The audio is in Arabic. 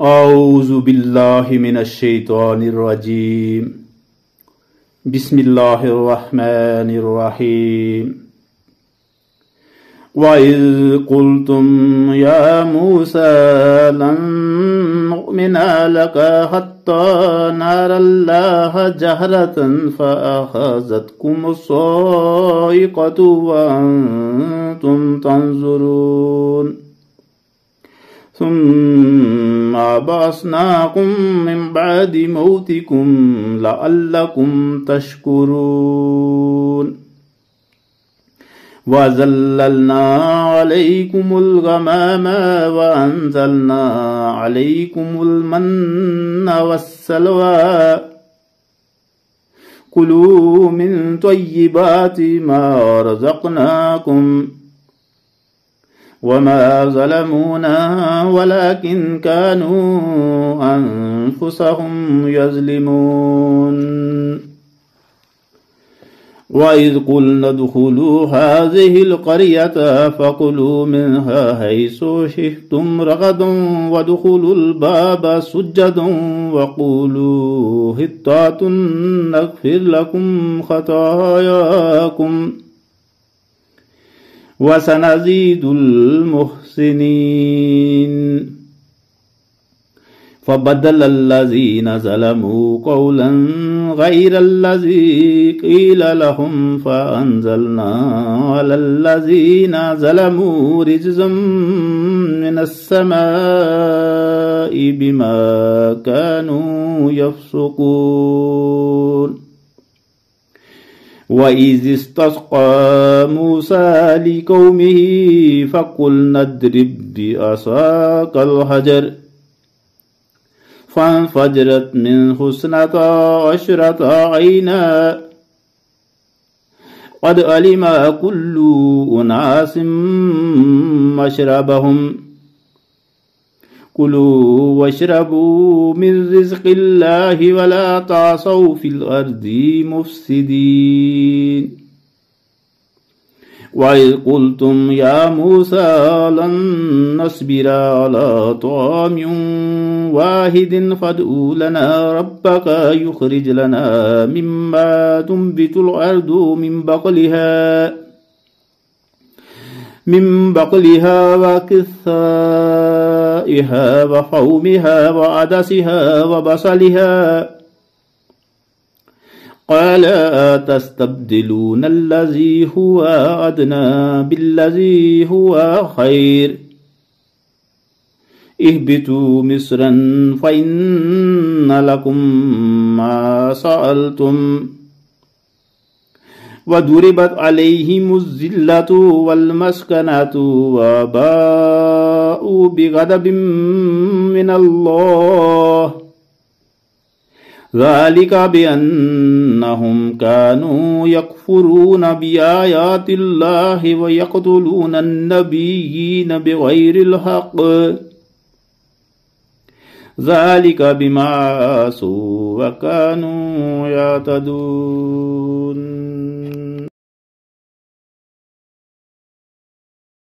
أعوذ بالله من الشيطان الرجيم. بسم الله الرحمن الرحيم. وإذ قلتم يا موسى لن نؤمن لك حتى نرى الله جهرة فأخذتكم الصاعقة وأنتم تنظرون ثم بعثناكم من بعد موتكم لعلكم تشكرون وظللنا عليكم الغمام وأنزلنا عليكم المن والسلوى كلوا من طيبات ما رزقناكم وما ظلمونا ولكن كانوا أنفسهم يظلمون. وإذ قلنا ادخلوا هذه القرية فكلوا منها حيث شئتم رغدا وادخلوا الباب سجدا وقولوا حطة نغفر لكم خطاياكم وسنزيد المحسنين. فبدل الذين ظلموا قولا غير الذي قيل لهم فأنزلنا على الذين ظلموا رجزا من السماء بما كانوا يفسقون. وإذ استسقى موسى لقومه فقلنا اضرب بعصاك الحجر فانفجرت منه 12 عينا قد علم كل أناس مشربهم كلوا واشربوا من رزق الله ولا تعصوا في الأرض مفسدين. وإذ قلتم يا موسى لن نصبر على طعام واحد فادع لنا ربك يخرج لنا مما تنبت الأرض من بقلها وكثائها وفومها وعدسها وبصلها قال أتستبدلون الذي هو أدنى بالذي هو خير اهبطوا مصرا فإن لكم ما سألتم وضربت عليهم الذلة والمسكنة وباءوا بغضب من الله ذلك بأنهم كانوا يكفرون بآيات الله ويقتلون النبيين بغير الحق ذلك بما عصوا وكانوا يعتدون.